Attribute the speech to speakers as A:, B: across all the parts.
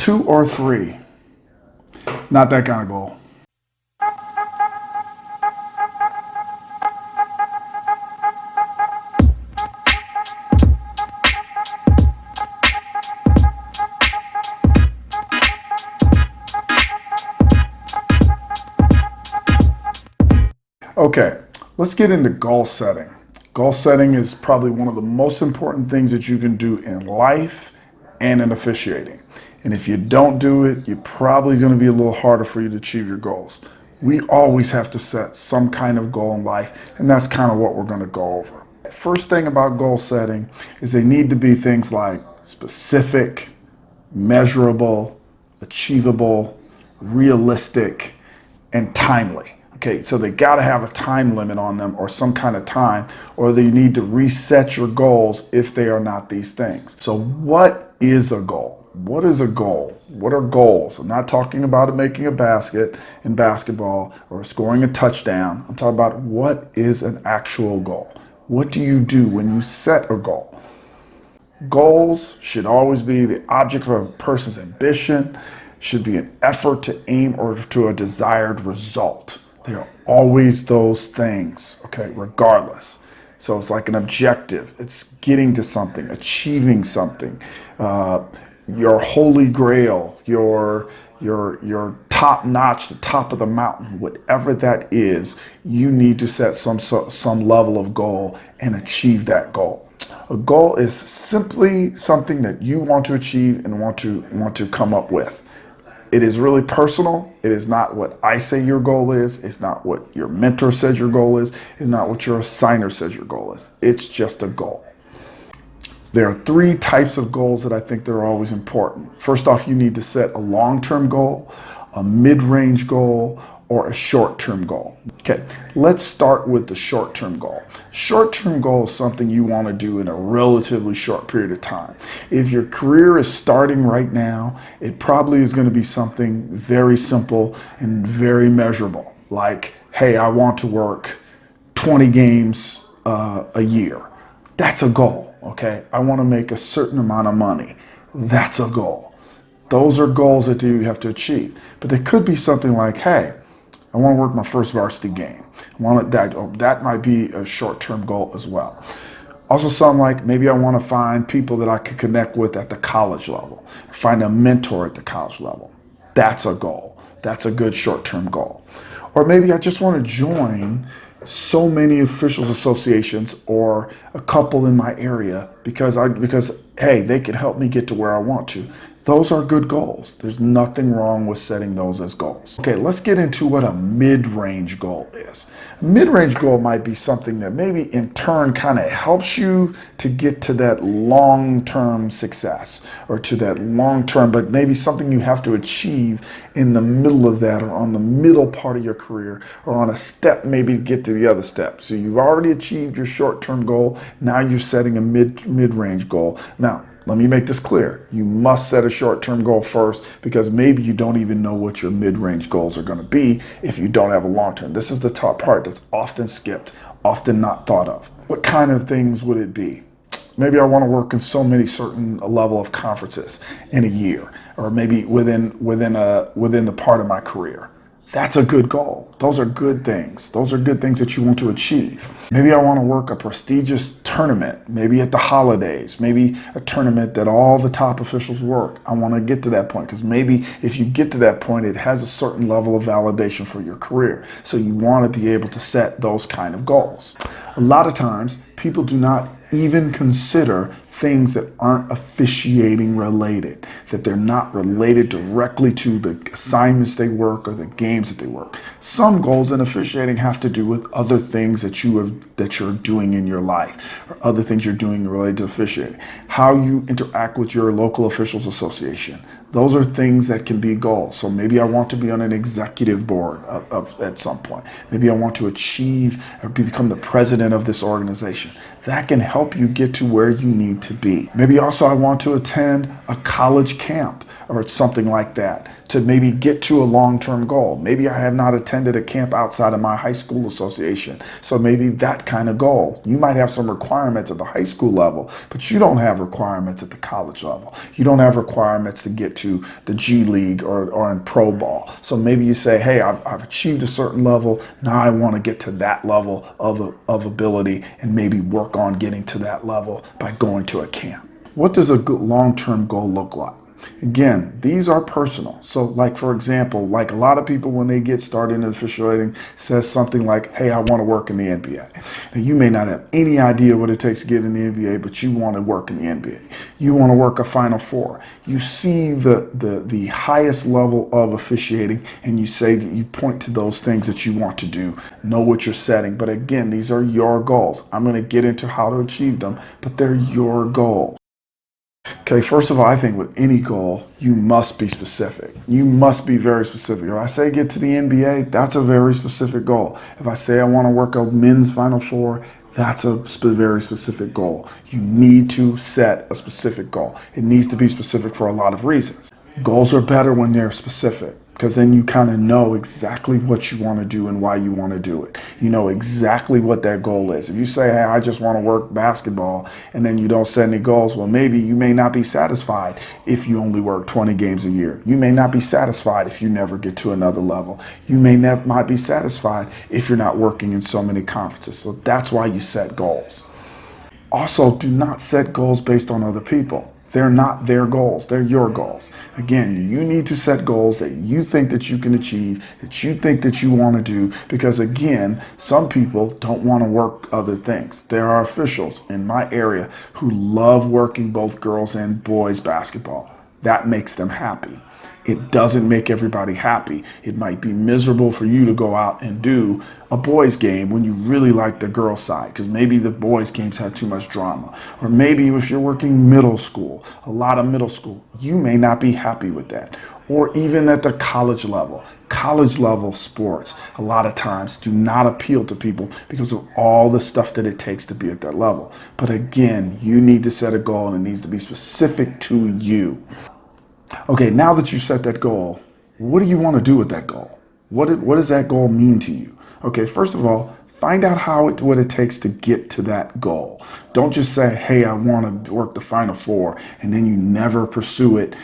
A: 2 or 3. Not that kind of goal. Okay, let's get into goal setting. Goal setting is probably one of the most important things that you can do in life and in officiating. And if you don't do it, you're probably going to be a little harder for you to achieve your goals. We always have to set some kind of goal in life, and that's kind of what we're going to go over. First thing about goal setting is they need to be things like specific, measurable, achievable, realistic, and timely. Okay, so they got to have a time limit on them or some kind of time, or you need to reset your goals if they are not these things. So what is a goal? What is a goal? What are goals? I'm not talking about making a basket in basketball or scoring a touchdown. I'm talking about what is an actual goal. What do you do when you set a goal? Goals should always be the object of a person's ambition, should be an effort to aim or to a desired result. They are always those things, okay, regardless. So it's like an objective. It's getting to something, achieving something. Your holy grail, your top notch, the top of the mountain, whatever that is, you need to set some level of goal and achieve that goal. A goal is simply something that you want to achieve and want to come up with. It is really personal. It is not what I say your goal is. It's not what your mentor says your goal is. It's not what your assigner says your goal is. It's just a goal. There are 3 types of goals that I think that are always important. First off, you need to set a long-term goal, a mid-range goal, or a short-term goal. Okay, let's start with the short-term goal. Short-term goal is something you want to do in a relatively short period of time. If your career is starting right now, it probably is going to be something very simple and very measurable. Like, hey, I want to work 20 games a year. That's a goal, okay? I want to make a certain amount of money. That's a goal. Those are goals that you have to achieve. But they could be something like, hey, I want to work my first varsity game. That might be a short-term goal as well. Also something like maybe I want to find people that I can connect with at the college level, find a mentor at the college level. That's a goal. That's a good short-term goal. Or maybe I just want to join so many officials associations or a couple in my area because hey, they can help me get to where I want to. Those are good goals. There's nothing wrong with setting those as goals. Okay, let's get into what a mid-range goal is. A mid-range goal might be something that maybe in turn kind of helps you to get to that long-term success or to that long-term, but maybe something you have to achieve in the middle of that or on the middle part of your career or on a step maybe to get to the other step. So you've already achieved your short-term goal. Now you're setting a mid-range goal. Now, let me make this clear. You must set a short-term goal first because maybe you don't even know what your mid-range goals are going to be if you don't have a long-term. This is the top part that's often skipped, often not thought of. What kind of things would it be? Maybe I want to work in so many certain level of conferences in a year, or maybe within the part of my career. That's a good goal. Those are good things. Those are good things that you want to achieve. Maybe I want to work a prestigious tournament, maybe at the holidays, maybe a tournament that all the top officials work. I want to get to that point because maybe if you get to that point, it has a certain level of validation for your career. So you want to be able to set those kind of goals. A lot of times, people do not even consider things that aren't officiating related, that they're not related directly to the assignments they work or the games that they work. Some goals in officiating have to do with other things that you're doing in your life or other things you're doing related to officiating. How you interact with your local officials association. Those are things that can be goals. So maybe I want to be on an executive board at some point. Maybe I want to achieve or become the president of this organization. that can help you get to where you need to be. Maybe also I want to attend a college camp or something like that to maybe get to a long-term goal. Maybe I have not attended a camp outside of my high school association. So maybe that kind of goal. You might have some requirements at the high school level, but you don't have requirements at the college level. You don't have requirements to get to the G League or in pro ball. So maybe you say, hey, I've achieved a certain level. Now I want to get to that level of ability and maybe work on getting to that level by going to a camp. What does a good long-term goal look like? Again, these are personal. So like, for example, like a lot of people when they get started in officiating says something like, hey, I want to work in the NBA. And you may not have any idea what it takes to get in the NBA, but you want to work in the NBA. You want to work a Final Four. You see the highest level of officiating and you say that you point to those things that you want to do, know what you're setting. But again, these are your goals. I'm going to get into how to achieve them, but they're your goals. Okay, first of all, I think with any goal, you must be specific. You must be very specific. If I say get to the NBA, that's a very specific goal. If I say I want to work a men's Final Four, that's a very specific goal. You need to set a specific goal. It needs to be specific for a lot of reasons. Goals are better when they're specific, because then you kind of know exactly what you want to do and why you want to do it. You know exactly what that goal is. If you say, hey, I just want to work basketball, and then you don't set any goals, well, maybe you may not be satisfied if you only work 20 games a year. You may not be satisfied if you never get to another level. You may not be satisfied if you're not working in so many conferences. So that's why you set goals. Also, do not set goals based on other people. They're not their goals. They're your goals. Again, you need to set goals that you think that you can achieve, that you think that you want to do, because again, some people don't want to work other things. There are officials in my area who love working both girls and boys basketball. That makes them happy. It doesn't make everybody happy. It might be miserable for you to go out and do a boys game when you really like the girls side, because maybe the boys games have too much drama. Or maybe if you're working middle school, a lot of middle school, you may not be happy with that. Or even at the college level. College level sports, a lot of times, do not appeal to people because of all the stuff that it takes to be at that level. But again, you need to set a goal and it needs to be specific to you. Okay, now that you set that goal, what do you want to do with that goal? What does that goal mean to you? Okay, first of all, find out what it takes to get to that goal. Don't just say, hey, I want to work the Final Four, and then you never pursue it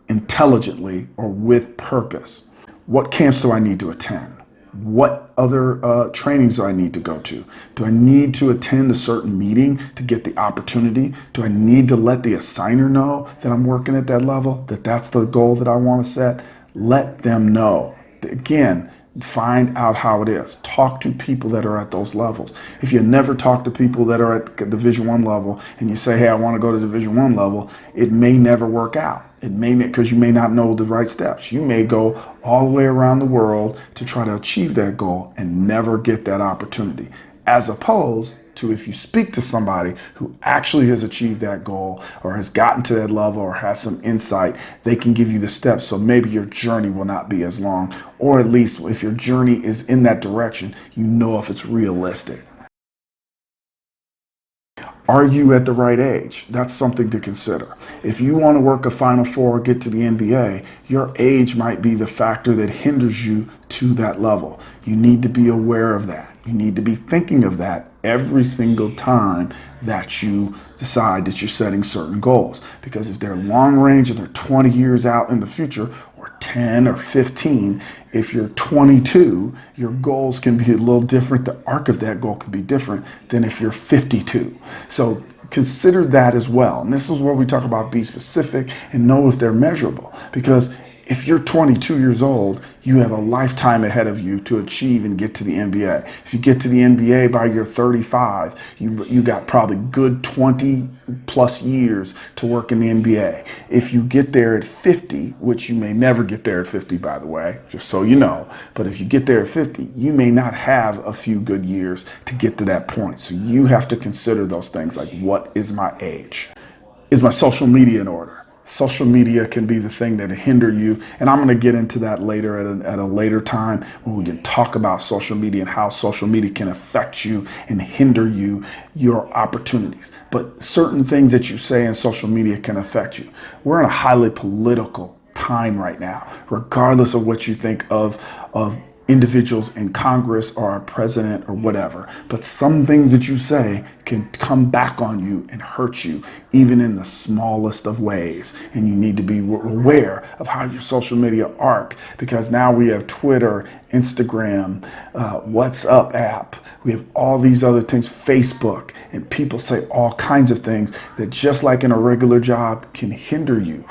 A: intelligently or with purpose. What camps do I need to attend? What other trainings do I need to go to? Do I need to attend a certain meeting to get the opportunity? Do I need to let the assigner know that I'm working at that level, that that's the goal that I want to set? Let them know. Again, find out how it is. Talk to people that are at those levels. If you never talk to people that are at Division I level and you say, hey, I want to go to Division I level, it may never work out. It may, because you may not know the right steps. You may go all the way around the world to try to achieve that goal and never get that opportunity. As opposed to if you speak to somebody who actually has achieved that goal or has gotten to that level or has some insight, they can give you the steps. So maybe your journey will not be as long, or at least if your journey is in that direction, you know if it's realistic. Are you at the right age? That's something to consider. If you want to work a Final Four or get to the NBA, your age might be the factor that hinders you to that level. You need to be aware of that. You need to be thinking of that every single time that you decide that you're setting certain goals. Because if they're long range and they're 20 years out in the future, or 10 or 15, if you're 22, your goals can be a little different. The arc of that goal can be different than if you're 52. So consider that as well. And this is where we talk about be specific and know if they're measurable. Because if you're 22 years old, you have a lifetime ahead of you to achieve and get to the NBA. If you get to the NBA by your 35, you got probably good 20 plus years to work in the NBA. If you get there at 50, which you may never get there at 50, by the way, just so you know, but if you get there at 50, you may not have a few good years to get to that point. So you have to consider those things like, what is my age? Is my social media in order? Social media can be the thing that hinder you. And I'm going to get into that later at a later time when we can talk about social media and how social media can affect you and hinder you, your opportunities. But certain things that you say in social media can affect you. We're in a highly political time right now, regardless of what you think of individuals in Congress or our president or whatever. But some things that you say can come back on you and hurt you, even in the smallest of ways. And you need to be aware of how your social media arc, because now we have Twitter, Instagram, WhatsApp app. We have all these other things, Facebook, and people say all kinds of things that, just like in a regular job, can hinder you.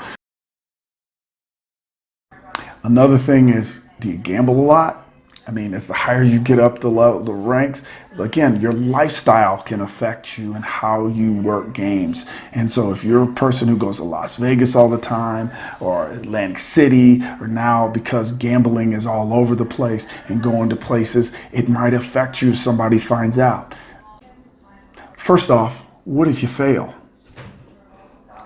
A: Another thing is, do you gamble a lot? I mean, as the higher you get up the ranks, again, your lifestyle can affect you and how you work games. And so if you're a person who goes to Las Vegas all the time, or Atlantic City, or now because gambling is all over the place and going to places, it might affect you if somebody finds out. First off, what if you fail?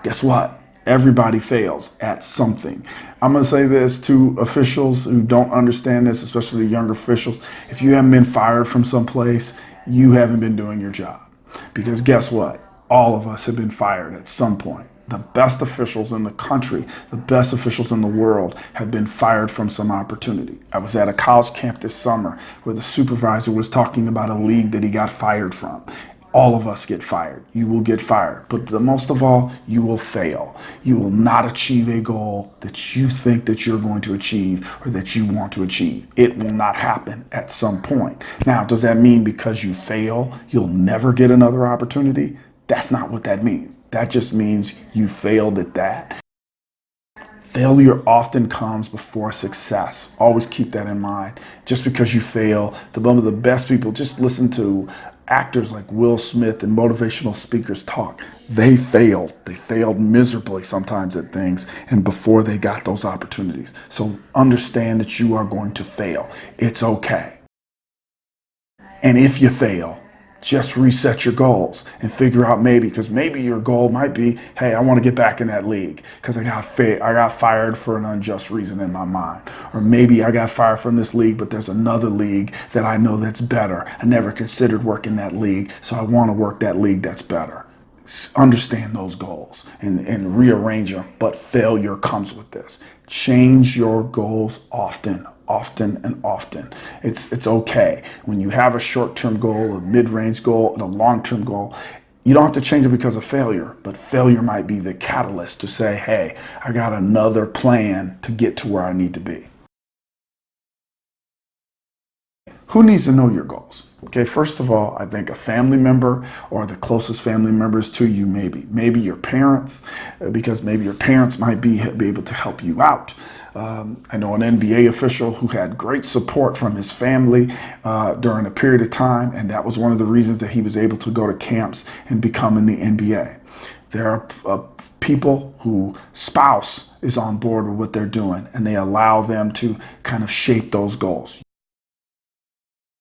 A: Guess what? Everybody fails at something. I'm going to say this to officials who don't understand this, especially younger officials. If you haven't been fired from someplace, you haven't been doing your job. Because guess what? All of us have been fired at some point. The best officials in the country, the best officials in the world have been fired from some opportunity. I was at a college camp this summer where the supervisor was talking about a league that he got fired from. All of us get fired. You will get fired. But most of all, you will fail. You will not achieve a goal that you think that you're going to achieve or that you want to achieve. It will not happen at some point. Now, does that mean because you fail, you'll never get another opportunity? That's not what that means. That just means you failed at that. Failure often comes before success. Always keep that in mind. Just because you fail, one of the best people, just listen to actors like Will Smith and motivational speakers talk. They failed. They failed miserably sometimes at things, and before they got those opportunities. So understand that you are going to fail. It's okay. And if you fail, just reset your goals and figure out because maybe your goal might be, hey, I want to get back in that league because I got fired for an unjust reason in my mind. Or maybe I got fired from this league, but there's another league that I know that's better. I never considered working that league, so I want to work that league that's better. Understand those goals and rearrange them, but failure comes with this. Change your goals often. It's okay. When you have a short-term goal, a mid-range goal, and a long-term goal, you don't have to change it because of failure, but failure might be the catalyst to say, hey, I got another plan to get to where I need to be. Who needs to know your goals? Okay, first of all, I think a family member or the closest family members to you, maybe your parents, because maybe your parents might be able to help you out. I know an NBA official who had great support from his family during a period of time, and that was one of the reasons that he was able to go to camps and become in the NBA. There are people whose spouse is on board with what they're doing, and they allow them to kind of shape those goals.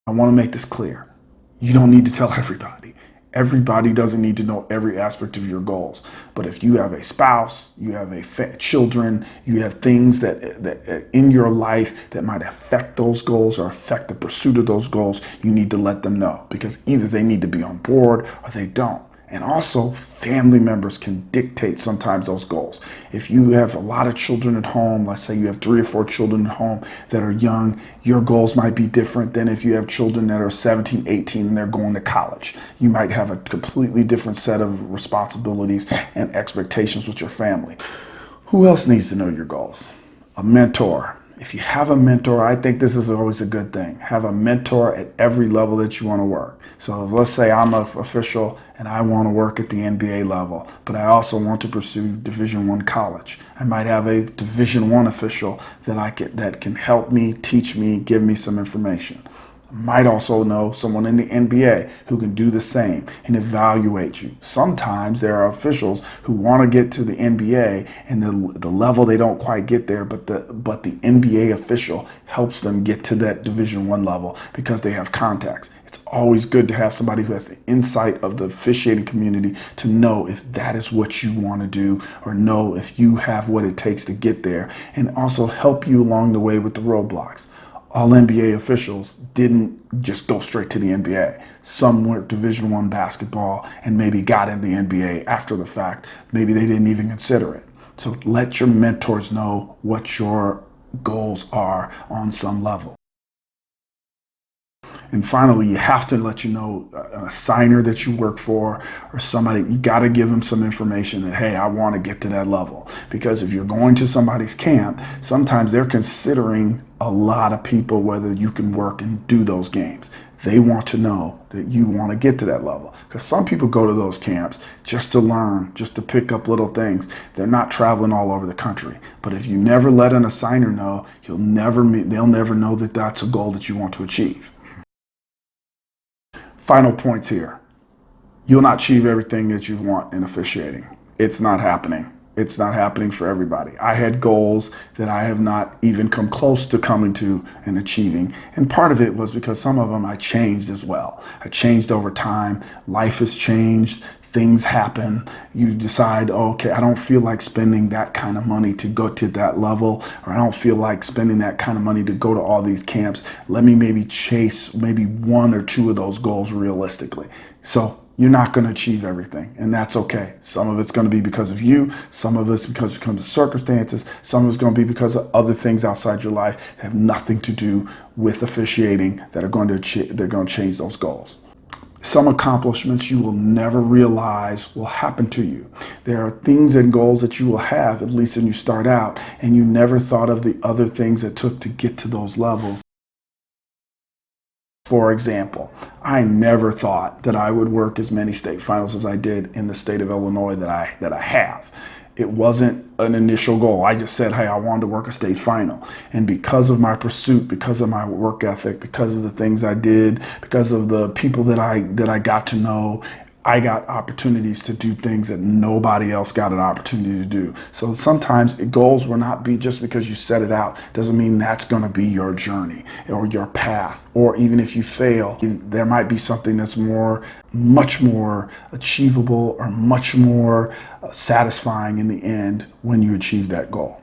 A: I want to make this clear. You don't need to tell everybody. Everybody doesn't need to know every aspect of your goals. But if you have a spouse, you have children, you have things that in your life that might affect those goals or affect the pursuit of those goals, you need to let them know, because either they need to be on board or they don't. And also, family members can dictate sometimes those goals. If you have a lot of children at home, let's say you have 3 or 4 children at home that are young, your goals might be different than if you have children that are 17, 18 and they're going to college. You might have a completely different set of responsibilities and expectations with your family. Who else needs to know your goals? A mentor. If you have a mentor, I think this is always a good thing. Have a mentor at every level that you want to work. So let's say I'm an official and I want to work at the NBA level, but I also want to pursue Division I college. I might have a Division I official that can help me, teach me, give me some information. Might also know someone in the NBA who can do the same and evaluate you. Sometimes there are officials who want to get to the NBA and the level they don't quite get there, but the NBA official helps them get to that Division I level because they have contacts. It's always good to have somebody who has the insight of the officiating community to know if that is what you want to do, or know if you have what it takes to get there, and also help you along the way with the roadblocks. All NBA officials didn't just go straight to the NBA. Some went Division I basketball and maybe got in the NBA after the fact. Maybe they didn't even consider it. So let your mentors know what your goals are on some level. And finally, you have to let an assigner that you work for, or somebody, you got to give them some information that, hey, I want to get to that level. Because if you're going to somebody's camp, sometimes they're considering a lot of people whether you can work and do those games. They want to know that you want to get to that level. Because some people go to those camps just to learn, just to pick up little things. They're not traveling all over the country. But if you never let an assigner know, they'll never know that that's a goal that you want to achieve. Final points here. You'll not achieve everything that you want in officiating. It's not happening. It's not happening for everybody. I had goals that I have not even come close to coming to and achieving. And part of it was because some of them I changed as well. I changed over time. Life has changed. Things happen. You decide, okay, I don't feel like spending that kind of money to go to that level, or I don't feel like spending that kind of money to go to all these camps. Let me maybe chase maybe one or two of those goals realistically. So you're not going to achieve everything, and that's okay. Some of it's going to be because of you. Some of it's because of circumstances. Some of it's going to be because of other things outside your life that have nothing to do with officiating that are going to change those goals. Some accomplishments you will never realize will happen to you. There are things and goals that you will have, at least when you start out, and you never thought of the other things it took to get to those levels. For example, I never thought that I would work as many state finals as I did in the state of Illinois that I have. It wasn't an initial goal. I just said, hey, I wanted to work a state final. And because of my pursuit, because of my work ethic, because of the things I did, because of the people that I got to know, I got opportunities to do things that nobody else got an opportunity to do. So sometimes goals will not be just because you set it out. Doesn't mean that's going to be your journey or your path. Or even if you fail, there might be something that's much more achievable or much more satisfying in the end when you achieve that goal.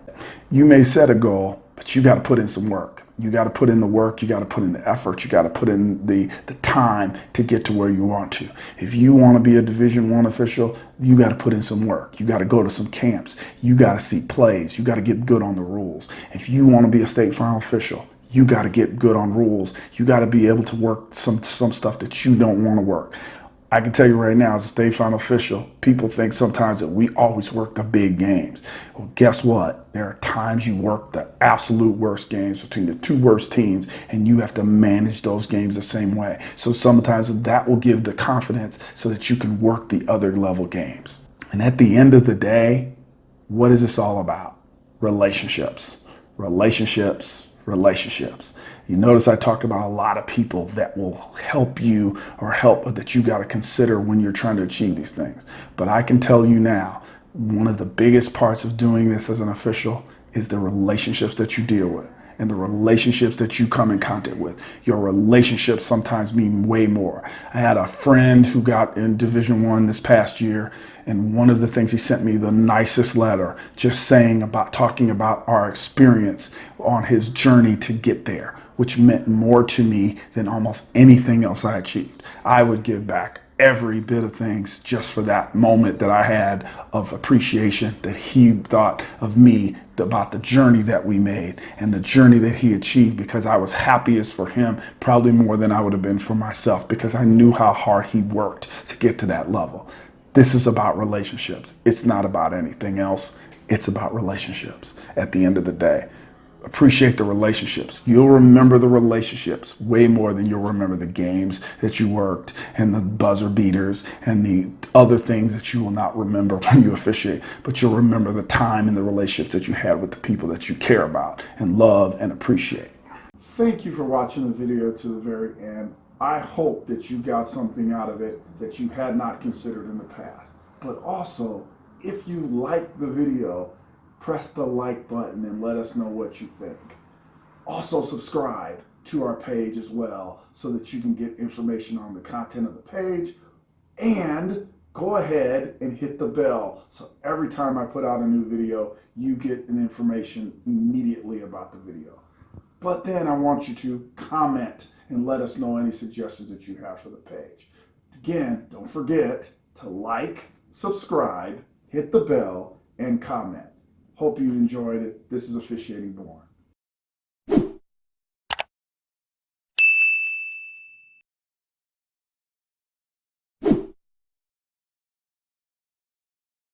A: You may set a goal, but you got to put in some work. You got to put in the work, you got to put in the effort, you got to put in the time to get to where you want to. If you want to be a Division I official, you got to put in some work. You got to go to some camps. You got to see plays. You got to get good on the rules. If you want to be a state final official, you got to get good on rules. You got to be able to work some stuff that you don't want to work. I can tell you right now, as a state final official, people think sometimes that we always work the big games. Well, guess what? There are times you work the absolute worst games between the two worst teams, and you have to manage those games the same way. So sometimes that will give the confidence so that you can work the other level games. And at the end of the day, what is this all about? Relationships. Relationships. Relationships. You notice I talked about a lot of people that will help you or help that you got to consider when you're trying to achieve these things. But I can tell you now, one of the biggest parts of doing this as an official is the relationships that you deal with and the relationships that you come in contact with. Your relationships sometimes mean way more. I had a friend who got in Division I this past year, and one of the things he sent me the nicest letter, just talking about our experience on his journey to get there, which meant more to me than almost anything else I achieved. I would give back every bit of things just for that moment that I had of appreciation that he thought of me, about the journey that we made and the journey that he achieved, because I was happiest for him probably more than I would have been for myself, because I knew how hard he worked to get to that level. This is about relationships. It's not about anything else. It's about relationships at the end of the day. Appreciate the relationships. You'll remember the relationships way more than you'll remember the games that you worked and the buzzer beaters and the other things that you will not remember when you officiate. But you'll remember the time and the relationships that you had with the people that you care about and love and appreciate. Thank you for watching the video to the very end. I hope that you got something out of it that you had not considered in the past. But also, if you like the video, press the like button and let us know what you think. Also subscribe to our page as well so that you can get information on the content of the page, and go ahead and hit the bell so every time I put out a new video, you get an information immediately about the video. But then I want you to comment and let us know any suggestions that you have for the page. Again, don't forget to like, subscribe, hit the bell, and comment. Hope you enjoyed it. This is Officiating Born.